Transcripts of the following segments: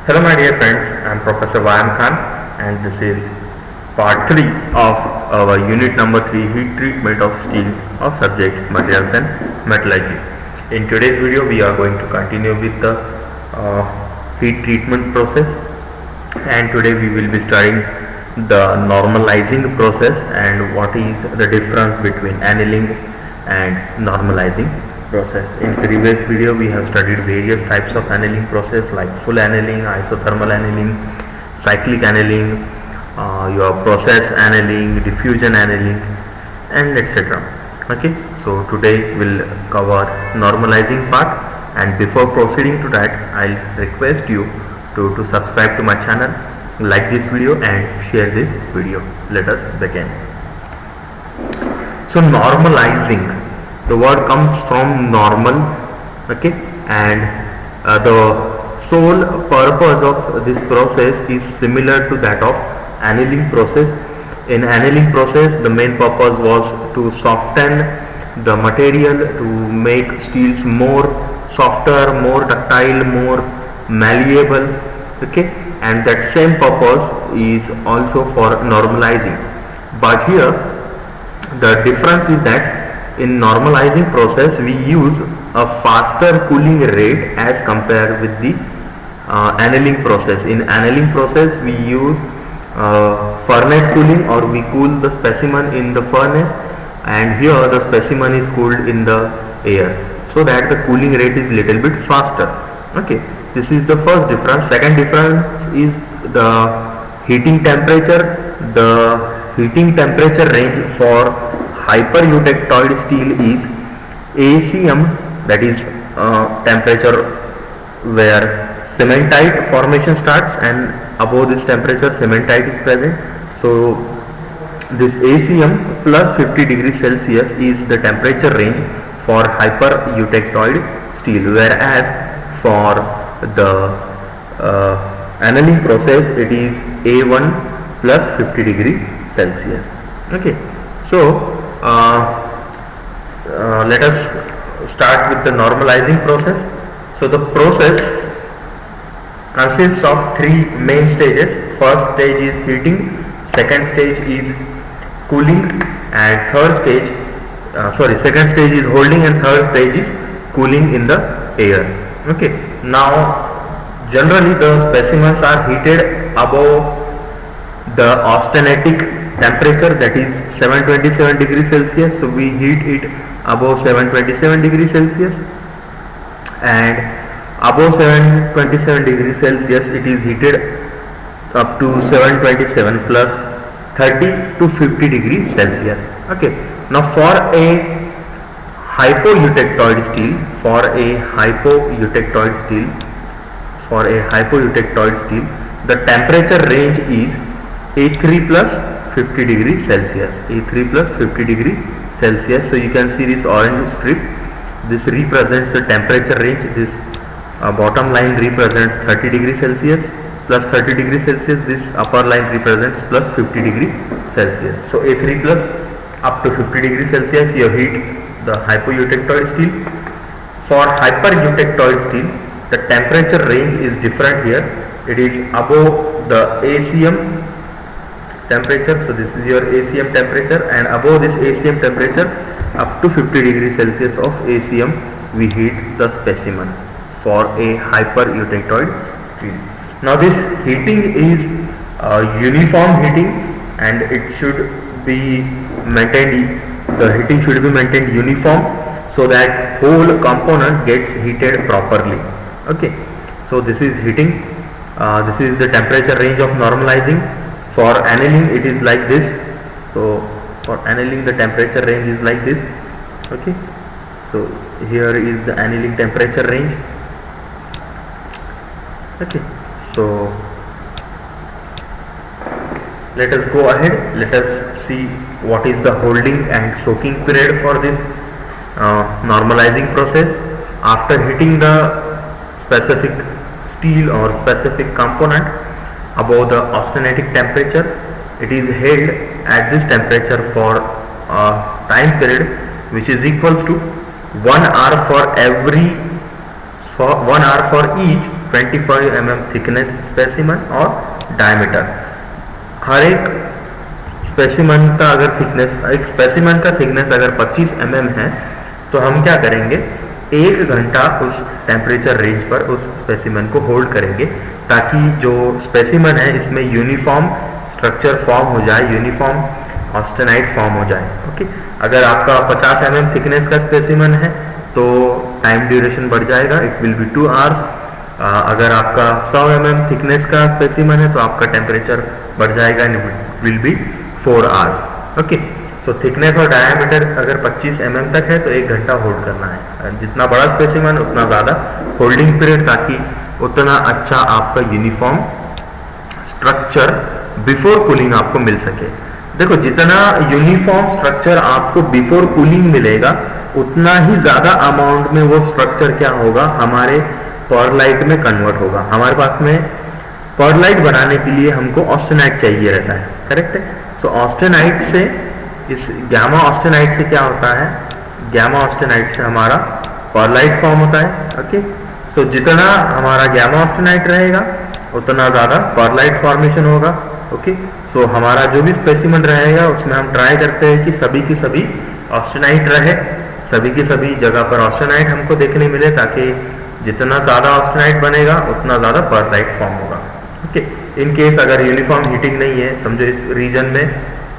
Hello my dear friends, I am Professor Vayam Khan and this is part 3 of our unit number 3 heat treatment of steels of subject materials and metallurgy. In today's video we are going to continue with the heat treatment process, and today we will be studying the normalizing process and what is the difference between annealing and normalizing process. In previous video we have studied various types of annealing process like full annealing, isothermal annealing, cyclic annealing, your process annealing, diffusion annealing, and etc. Okay, so today we'll cover normalizing part, and before proceeding to that I'll request you to subscribe to my channel, like this video and share this video. Let us begin. So normalizing, the word comes from normal, okay, and the sole purpose of this process is similar to that of annealing process. In annealing process the main purpose was to soften the material, to make steels more softer, more ductile, more malleable, okay, and that same purpose is also for normalizing. But here the difference is that in normalizing process we use a faster cooling rate as compared with the annealing process. In annealing process we use furnace cooling, or we cool the specimen in the furnace, and here the specimen is cooled in the air, so that the cooling rate is little bit faster. Okay, this is the first difference. Second difference is the heating temperature. The heating temperature range for hypereutectoid steel is ACM, that is temperature where cementite formation starts, and above this temperature cementite is present. So this ACM plus 50 degrees Celsius is the temperature range for hypereutectoid steel, whereas for the annealing process it is A1 plus 50 degree Celsius. Okay, so let us start with the normalizing process. So the process consists of three main stages. First stage is heating, second stage is cooling, and second stage is holding, and third stage is cooling in the air. Okay, now generally the specimens are heated above the austenitic temperature, that is 727 degrees Celsius. So we heat it above 727 degrees Celsius, and above 727 degrees Celsius it is heated up to 727 plus 30 to 50 degrees Celsius. Okay, now for a hypoeutectoid steel, the temperature range is A3 plus 50 degrees Celsius. A3 plus 50 degree Celsius. So you can see this orange strip. This represents the temperature range. This bottom line represents 30 degrees Celsius plus 30 degrees Celsius. This upper line represents plus 50 degree Celsius. So A3 plus up to 50 degrees Celsius you heat the hypoeutectoid steel. For hypereutectoid steel the temperature range is different here. It is above the ACM temperature. So this is your ACM temperature, and above this ACM temperature up to 50 degrees Celsius of ACM we heat the specimen for a hypereutectoid steel. Now this heating is uniform heating, and it should be maintained, the heating should be maintained uniform, so that whole component gets heated properly. Okay, so this is heating. This is the temperature range of normalizing. For annealing it is like this. So for annealing the temperature range is like this. Okay, so here is the annealing temperature range. Okay, so let us go ahead. Let us see what is the holding and soaking period for this normalizing process. After heating the specific steel or specific component above the austenitic temperature, it is held at this temperature for a time period which is equals to 1 hour for 1 hour for each 25 mm thickness specimen और diameter. हर एक specimen का अगर thickness, एक specimen का thickness अगर 25 mm है तो हम क्या करेंगे, 1 घंटा उस टेम्परेचर रेंज पर उस स्पेसिमन को होल्ड करेंगे ताकि जो स्पेसिमन है इसमें यूनिफॉर्म स्ट्रक्चर फॉर्म हो जाए, यूनिफॉर्म ऑस्टेनाइट फॉर्म हो जाए। ओके, अगर आपका 50 mm थिकनेस का स्पेसिमन है तो टाइम ड्यूरेशन बढ़ जाएगा, इट विल बी 2 आवर्स। अगर आपका 100 mm थिकनेस का स्पेसिमन है तो आपका टेम्परेचर बढ़ जाएगा and it will be 4 hours. Okay, so thickness और डायमीटर अगर 25 mm तक है तो 1 घंटा होल्ड करना है। जितना बड़ा स्पेसिमन उतना ज़्यादा होल्डिंग पीरियड, ताकि उतना अच्छा आपका यूनिफॉर्म स्ट्रक्चर बिफोर कूलिंग आपको मिल सके। देखो, जितना यूनिफॉर्म स्ट्रक्चर आपको बिफोर कूलिंग मिलेगा उतना ही ज़्यादा अमाउंट में वो स्ट्रक्चर क्या होगा, हमारे परलाइट में कन्वर्ट होगा। हमारे पास में परलाइट बनाने के लिए हमको ऑस्टेनाइट चाहिए रहता है, करेक्ट है। सो ऑस्टेनाइट से, इस गामा ऑस्टेनाइट से क्या होता है, गामा ऑस्टेनाइट से हमारा परलाइट फॉर्म होता है। ओके, सो जितना हमारा गामा ऑस्टेनाइट रहेगा उतना ज़्यादा परलाइट फॉर्मेशन होगा। ओके, सो हमारा जो भी स्पेसिमन रहेगा उसमें हम ट्राई करते हैं कि सभी की सभी ऑस्टेनाइट रहे, सभी की सभी जगह पर ऑस्टेनाइट हमको देखने मिले, ताकि जितना ज़्यादा ऑस्टेनाइट बनेगा उतना ज़्यादा परलाइट फॉर्म होगा। ओके, इन केस अगर यूनिफॉर्म हीटिंग नहीं है, समझो इस रीजन में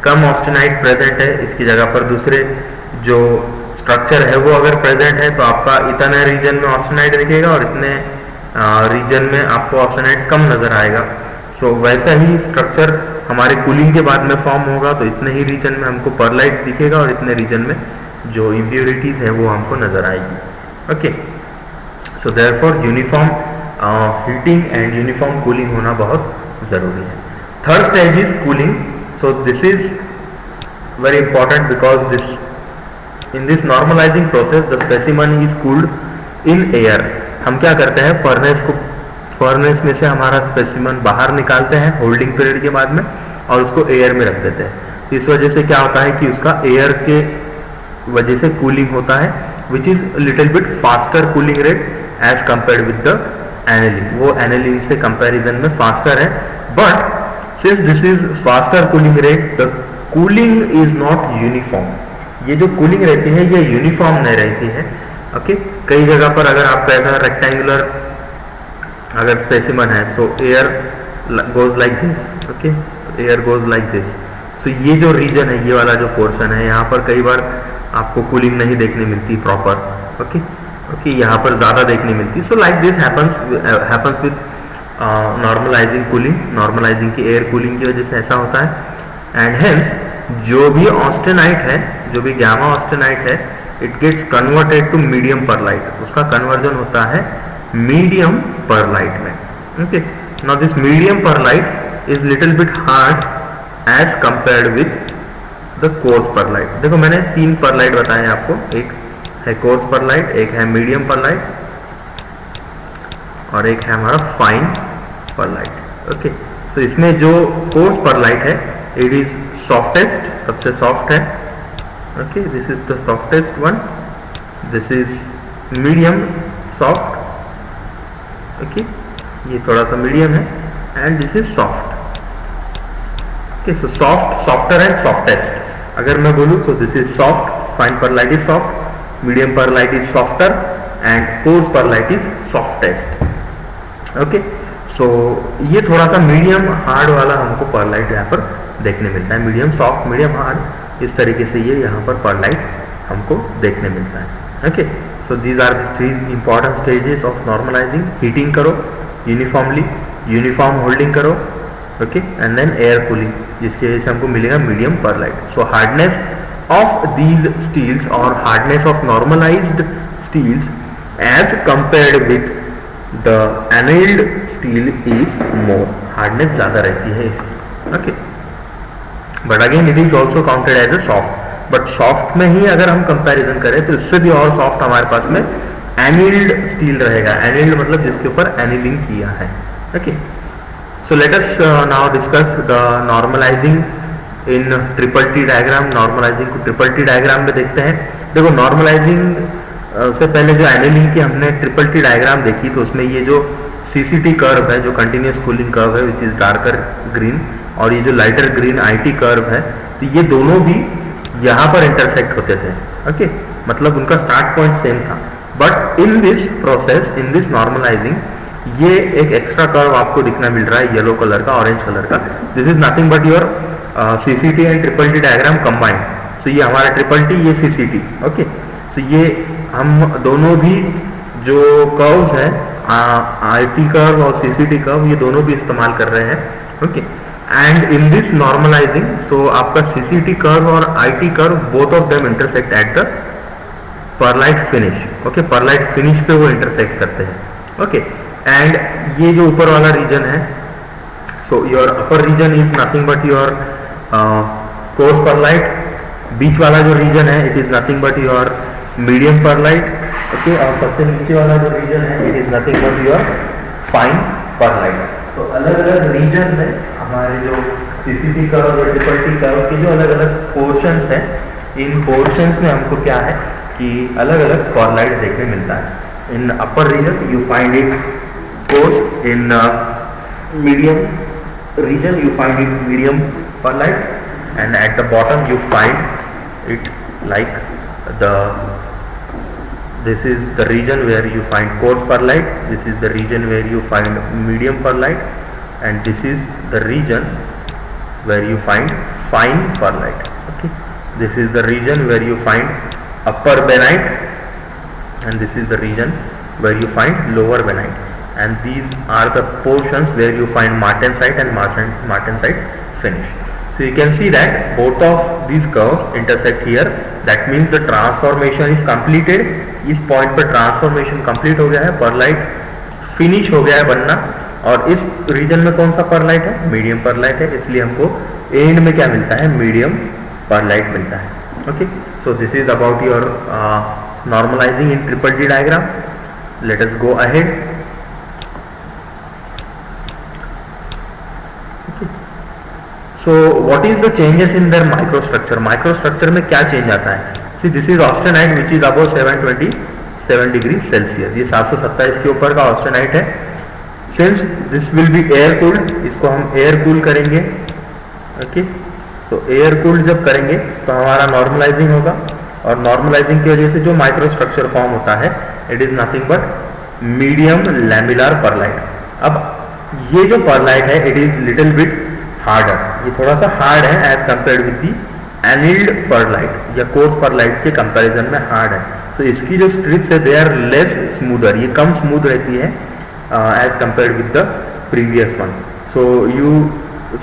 कम ऑस्टेनाइट प्रेजेंट है, इसकी जगह पर दूसरे जो स्ट्रक्चर है वो अगर प्रेजेंट है तो आपका इतने रीजन में ऑस्टेनाइट दिखेगा और इतने रीजन में आपको ऑस्टेनाइट कम नजर आएगा। सो वैसा ही स्ट्रक्चर हमारे कूलिंग के बाद में फॉर्म होगा, तो इतने ही रीजन में हमको परलाइट दिखेगा और इतने रीजन में जो इम्प्योरिटीज है वो हमको नजर आएगी। Okay, so therefore uniform heating and uniform cooling होना बहुत ज़रूरी है। Third stage is cooling. So this is very important because this in this normalising process the specimen is cooled in air. हम क्या करते हैं, फर्नेस में से हमारा स्पेसिमन बाहर निकालते हैं होल्डिंग पीरियड के बाद में और उसको एयर में रख देते हैं। तो इस वजह से क्या होता है कि उसका एयर के वजह से कूलिंग होता है, which is little bit faster cooling rate as compared with the annealing. वो एनिलिंग से कंपैरिजन में फास्टर है, but since this is faster cooling rate the cooling is not uniform. ये जो कूलिंग रहती है ये यूनिफॉर्म नहीं रहती है। ओके, कई जगह पर अगर आपका ऐसा रेक्टेंगुलर अगर स्पेसिमन है, so air goes like this. Okay, so air goes like this. So ये जो रीजन है, ये वाला जो पोर्शन है, यहाँ पर कई बार आपको कूलिंग नहीं देखने मिलती प्रॉपर। ओके, यहाँ पर ज़्यादा देखने मिलती। So like this happens with normalising cooling. Normalising की एयर कूलिंग की वजह से ऐसा होता है। एंड हेंस जो भी ऑस्टेनाइट है, जो भी गामा ऑस्टेनाइट है, it gets converted to medium pearlite. उसका कन्वर्जन होता है मीडियम परलाइट में। Okay, now this medium pearlite is little bit hard as compared with the coarse pearlite. देखो, मैंने 3 परलाइट बताए हैं आपको, एक है कोर्स परलाइट, एक है मीडियम परलाइट और एक है हमारा फाइन परलाइट। ओके, सो इसमें जो कोर्स परलाइट है इट इज सॉफ्टेस्ट, सबसे सॉफ्ट है। Okay, this is the softest one, this is medium soft. Okay, ये थोड़ा सा मीडियम है and this is soft. Okay, so soft, softer and softest अगर मैं बोलूँ, so this is soft, fine pearlite is soft, medium pearlite is softer and coarse pearlite is softest. Okay, so ये थोड़ा सा मीडियम हार्ड वाला हमको pearlite यहाँ पर देखने मिलता है। मीडियम सॉफ्ट, मीडियम हार्ड, इस तरीके से ये यहाँ पर परलाइट हमको देखने मिलता है। Okay, so these are the 3 important stages of normalizing. Heating करो यूनिफॉर्मली, यूनिफॉर्म होल्डिंग करो, okay, and then air cooling, जिसकी वजह से हमको मिलेगा medium pearlite. So hardness of these steels or hardness of normalized steels as compared with the annealed steel is more. hardness ज़्यादा रहती है इसकी। Okay, but again it is also counted as a soft. But soft में ही अगर हम comparison करें तो इससे भी और सॉफ्ट हमारे पास में एनील्ड स्टील रहेगा। एनील्ड मतलब जिसके ऊपर एनीलिंग किया है। Okay, so let us now discuss the normalising in triple T diagram. Normalising को ट्रिपल टी डायग्राम में देखते हैं। देखो, नॉर्मलाइजिंग से पहले जो एनीलिंग की हमने ट्रिपल टी डायग्राम देखी तो उसमें ये जो CCT कर्व है, जो कंटिन्यूस कूलिंग कर्व है, विच इज डार्कर ग्रीन, और ये जो लाइटर ग्रीन IT कर्व है, तो ये दोनों भी यहाँ पर इंटरसेक्ट होते थे। ओके, मतलब उनका स्टार्ट पॉइंट सेम था। But in this process, in this normalising, ये एक एक्स्ट्रा कर्व आपको दिखना मिल रहा है येलो कलर का, ऑरेंज कलर का। This is nothing but your CCT and triple T diagram combined. So ये हमारा ट्रिपल T, ये CCT। ओके, सो ये हम दोनों भी जो कर्व्स हैं, IT कर्व और CCT कर्व, ये दोनों भी इस्तेमाल कर रहे हैं। Okay, and in this normalizing, so आपका CCT कर्व और IT curve both of them intersect at the pearlite finish. Okay, pearlite finish पे वो इंटरसेक्ट करते हैं। ओके, एंड ये जो ऊपर वाला रीजन है, so your upper region is nothing but your coarse pearlite, बीच वाला जो रीजन है it is nothing but your medium pearlite. Okay, और सबसे नीचे वाला जो रीजन है it is nothing but your fine pearlite. तो अलग अलग रीजन में हमारे जो CCT कर्व और ट्रिपल T कर्व के जो अलग अलग पोर्शंस हैं, इन पोर्शंस में हमको क्या है कि अलग अलग परलाइट देखने मिलता है। In upper region you find it coarse, in medium region you find it medium perlite, and at the bottom you find it like this is the region where you find coarse perlite, this is the region where you find medium perlite, and this is the region where you find fine perlite. Okay, this is the region where you find upper benite, and this is the region where you find lower benite. And these are the portions where you find martensite and martensite finish. So you can see that both of these curves intersect here. That means the transformation is completed. इस point पर transformation complete हो गया है, perlite finish हो गया है बनना, और इस region में कौन सा perlite है? medium perlite है, इसलिए हमको end में क्या मिलता है? medium perlite मिलता है। Okay, so this is about your normalizing in triple T diagram. Let us go ahead. So what is the changes in their microstructure? Microstructure में क्या change आता है? See, this is austenite which is above 727 degrees Celsius. ये 727 के ऊपर का austenite है। Since this will be air cooled, इसको हम air cool करेंगे। Okay, so air cooled जब करेंगे तो हमारा normalizing होगा, और normalizing की वजह से जो microstructure form होता है it is nothing but medium lamellar perlite. अब ये जो perlite है it is little bit harder, ये थोड़ा सा हार्ड है as compared with the annealed pearlite या कोर्स परलाइट के कंपैरिजन में हार्ड है। सो इसकी जो स्ट्रिप्स है दे आर लेस स्मूदर, ये कम स्मूथ रहती है as compared with the previous one. So you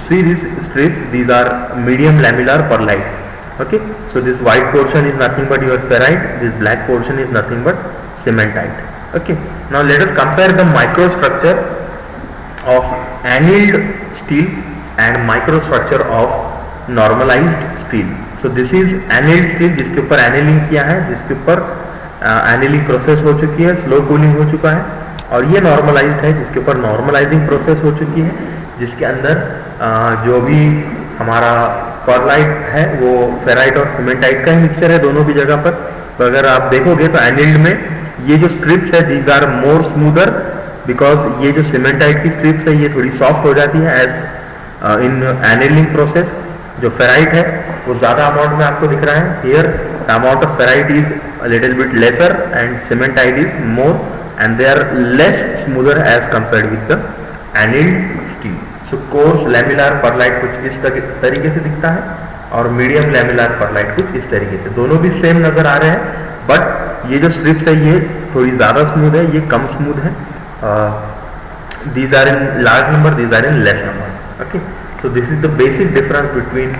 see this strips, these are medium lamellar pearlite. Okay, so this white portion is nothing but your ferrite, this black portion is nothing but cementite. Okay, now let us compare the microstructure of annealed steel and microstructure of normalized steel. So this is annealed steel जिसके ऊपर annealing किया है, जिसके ऊपर annealing process हो चुकी है, slow cooling हो चुका है, और ये normalized है जिसके ऊपर normalizing प्रोसेस हो चुकी है, जिसके अंदर जो भी हमारा परलाइट है वो फेराइट और सीमेंटाइट का ही मिक्सचर है दोनों भी जगह पर। तो अगर आप देखोगे तो एनिल्ड में ये जो स्ट्रिप्स है these are more smoother, because ये जो सीमेंटाइट की स्ट्रिप्स है ये थोड़ी सॉफ्ट हो जाती है एज इन एनिलिंग प्रोसेस। जो फेराइट है वो ज़्यादा अमाउंट में आपको दिख रहा है, here the amount of ferrite is a little bit lesser and cementite is more, and they are less smoother as compared with the annealed steel. So coarse lamellar pearlite कुछ इस तरीके से दिखता है, और मीडियम लैमिलर परलाइट कुछ इस तरीके से। दोनों भी सेम नज़र आ रहे हैं, बट ये जो स्ट्रिप्स है ये थोड़ी ज़्यादा स्मूथ है, ये कम स्मूथ है। These are in large number, these are in less number. Okay, so this is the basic difference between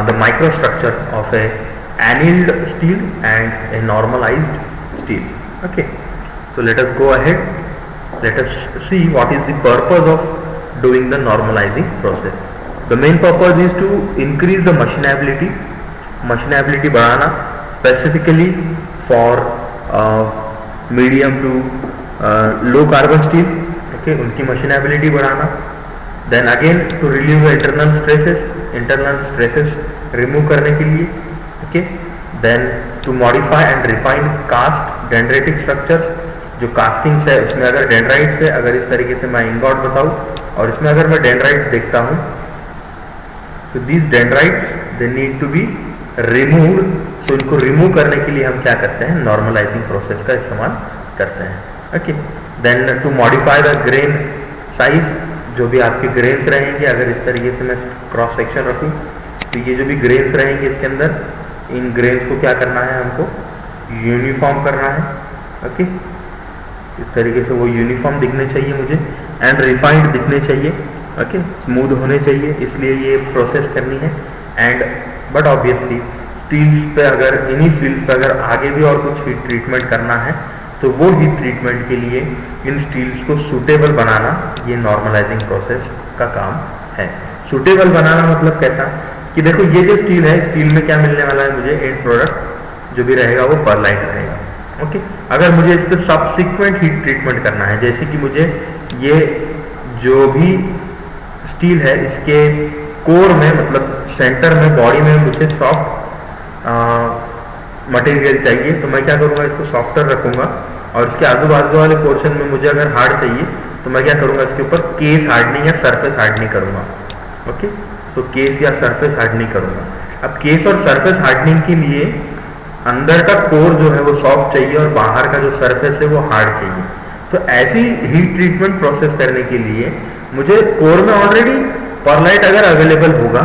the microstructure of a annealed steel and a normalized steel. Okay, so let us go ahead. Let us see what is the purpose of doing the normalizing process. The main purpose is to increase the machinability. Machinability बढ़ाना, specifically for medium to low carbon steel. Okay, उनकी machinability बढ़ाना। Then again to relieve the internal stresses remove करने के लिए। Okay, then to modify and refine cast dendritic structures, जो castings है उसमें अगर डेंड्राइट्स है, अगर इस तरीके से मैं इंगॉट बताऊँ और इसमें अगर मैं डेंड्राइट्स देखता हूँ, so these dendrites they need to be removed. सो इनको रिमूव करने के लिए हम क्या करते हैं, नॉर्मलाइजिंग प्रोसेस का इस्तेमाल करते हैं। Okay, then to modify the grain size, जो भी आपके ग्रेन्स रहेंगे, अगर इस तरीके से मैं क्रॉस सेक्शन रखूँ तो ये जो भी ग्रेन्स रहेंगे इसके अंदर, इन ग्रेन्स को क्या करना है, हमको यूनिफॉर्म करना है। ओके, इस तरीके से वो यूनिफॉर्म दिखने चाहिए मुझे एंड रिफाइंड दिखने चाहिए। ओके, स्मूथ होने चाहिए, इसलिए ये प्रोसेस करनी है। एंड बट ऑब्वियसली स्टील्स पे अगर, इन्हीं स्टील्स पे अगर आगे भी और कुछ हीट ट्रीटमेंट करना है तो वो हीट ट्रीटमेंट के लिए इन स्टील्स को सूटेबल बनाना, ये नॉर्मलाइजिंग प्रोसेस का काम है। सूटेबल बनाना मतलब कैसा कि देखो ये जो स्टील है, स्टील में क्या मिलने वाला है मुझे, एंड प्रोडक्ट जो भी रहेगा वो परलाइट रहेगा। ओके, अगर मुझे इस पर सब्सिक्वेंट हीट ट्रीटमेंट करना है, जैसे कि मुझे ये जो भी स्टील है इसके कोर में, मतलब सेंटर में, बॉडी में मुझे सॉफ्ट मटेरियल चाहिए, तो मैं क्या करूँगा, इसको सॉफ्टर रखूँगा और इसके आजू बाजू वाले पोर्शन में मुझे अगर हार्ड चाहिए तो मैं क्या करूँगा, इसके ऊपर केस हार्डनिंग या सरफेस हार्डनिंग करूँगा। ओके, सो केस या सरफेस हार्डनिंग करूँगा। अब केस और सरफेस हार्डनिंग के लिए अंदर का कोर जो है वो सॉफ्ट चाहिए और बाहर का जो सरफेस है वो हार्ड चाहिए। तो ऐसी हीट ट्रीटमेंट प्रोसेस करने के लिए मुझे कोर में ऑलरेडी परलाइट अगर अवेलेबल होगा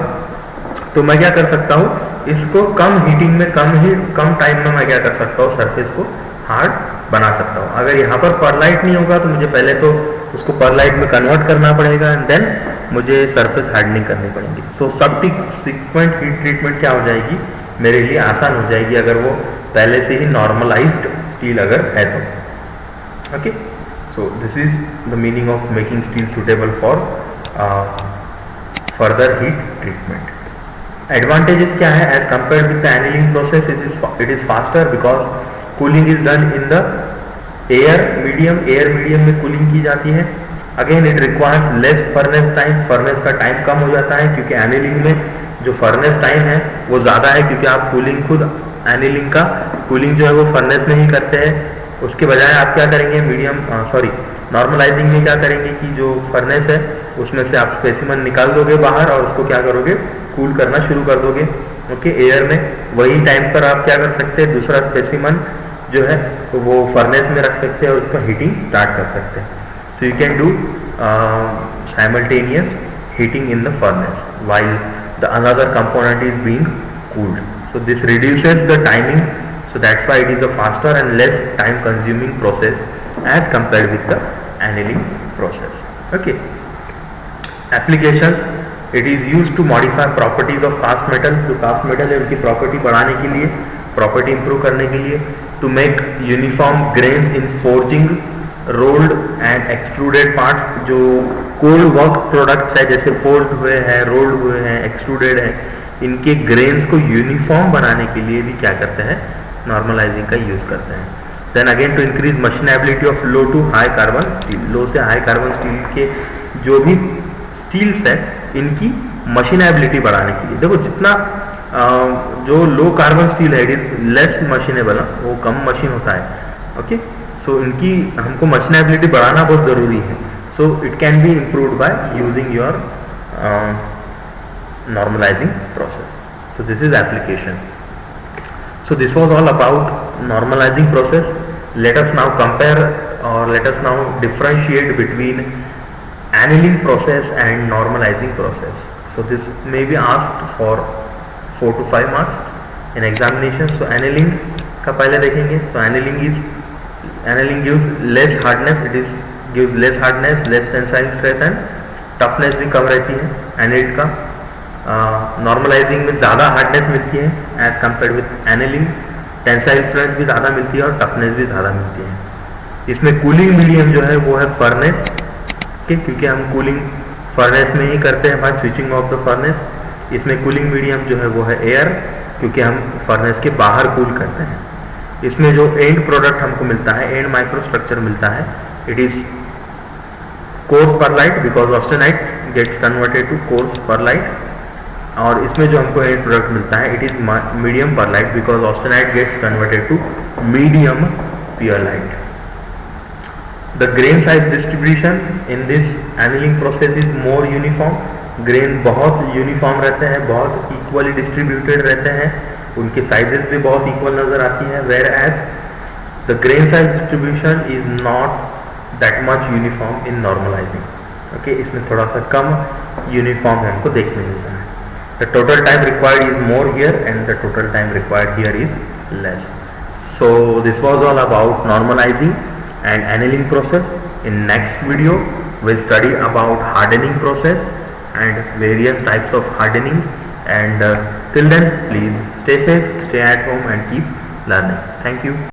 तो मैं क्या कर सकता हूँ, इसको कम हीटिंग में, कम टाइम में मैं क्या कर सकता हूँ, सरफेस को हार्ड बना सकता हूँ। अगर यहाँ पर परलाइट नहीं होगा तो मुझे पहले तो उसको परलाइट में कन्वर्ट करना पड़ेगा एंड देन मुझे सरफेस हार्डनिंग करनी पड़ेगी। सो सब्सिक्वेंट हीट ट्रीटमेंट क्या हो जाएगी, मेरे लिए आसान हो जाएगी अगर वो पहले से ही नॉर्मलाइज्ड स्टील अगर है तो। Okay, so this is the meaning of making steel suitable for further heat treatment. Advantages क्या है as compare with the annealing process, it is faster because cooling is done in the air medium में cooling की जाती है। Again it requires less furnace time, furnace का time कम हो जाता है क्योंकि एनीलिंग में जो फर्नेस टाइम है वो ज़्यादा है, क्योंकि आप कूलिंग खुद एनीलिंग का कूलिंग जो है वो फर्नेस में ही करते हैं। उसके बजाय आप क्या करेंगे, नॉर्मलाइजिंग में क्या करेंगे कि जो फर्नेस है उसमें से आप स्पेसिमन निकाल दोगे बाहर और उसको क्या करोगे, कूल करना शुरू कर दोगे। ओके, एयर में वही टाइम पर आप क्या कर सकते हैं, दूसरा स्पेसिमन जो है वो फर्नेस में रख सकते हैं और उसका हीटिंग स्टार्ट कर सकते हैं। So you can do simultaneous heating in the furnace while the another component is being cooled. So this reduces the timing, so that's why it is a faster and less time consuming process as compared with the annealing process. Okay, applications, it is used to modify properties of cast metals. So cast metal है उनकी property बढ़ाने के लिए, property improve करने के लिए, to make uniform grains in forging, rolled and extruded parts, जो cold work products है जैसे फोल्ड हुए हैं, रोल्ड हुए हैं, एक्सट्रूडेड है, इनके ग्रेन्स को यूनिफॉर्म बनाने के लिए भी क्या करते हैं, नॉर्मलाइजिंग का यूज करते हैं। Then again to increase machinability of low to high carbon steel, low से हाई कार्बन स्टील के जो भी स्टील्स है इनकी मशीनेबिलिटी बढ़ाने के लिए। देखो जितना जो लो कार्बन स्टील है इट इज लेस मशीनेबल, वो कम मशीन होता है। ओके, सो इनकी हमको मशीनेबिलिटी बढ़ाना बहुत ज़रूरी है। So it can be improved by using your normalizing process. So this is application. So this was all about normalizing process. Let us now compare or let us now differentiate between annealing process and normalizing process. So this may be asked for 4 to 5 marks in examination. So annealing का पहले देखेंगे. So annealing gives less hardness. It is gives less hardness, less tensile strength and toughness भी कम रहती है annealed का। Normalising में ज़्यादा hardness मिलती है as compare with annealing, tensile strength भी ज़्यादा मिलती है और टफनेस भी ज़्यादा मिलती है। इसमें कूलिंग मीडियम जो है वो है फर्नेस के, क्योंकि हम कूलिंग फर्नेस में ही करते हैं by switching off the furnace. इसमें कूलिंग मीडियम जो है वो है एयर, क्योंकि हम फर्नेस के बाहर कूल करते हैं। इसमें जो एंड प्रोडक्ट हमको मिलता है, एंड माइक्रो स्ट्रक्चर मिलता है, it is coarse pearlite because austenite gets converted to coarse pearlite. और इसमें जो हमको एंड प्रोडक्ट मिलता है it is medium pearlite because austenite gets converted to medium pearlite. The grain size distribution in this annealing process is more uniform. Grain बहुत uniform रहते हैं, बहुत इक्वली डिस्ट्रीब्यूटेड रहते हैं, उनके साइजेस भी बहुत इक्वल नज़र आती हैं. Whereas the grain size distribution is not that much uniform in normalizing. Okay, इसमें थोड़ा सा कम यूनिफॉर्म हमको देखने मिलता है. The total time required is more here and the total time required here is less. So this was all about normalizing and annealing process. In next video we'll study about hardening process and various types of hardening, and till then please stay safe, stay at home and keep learning. Thank you.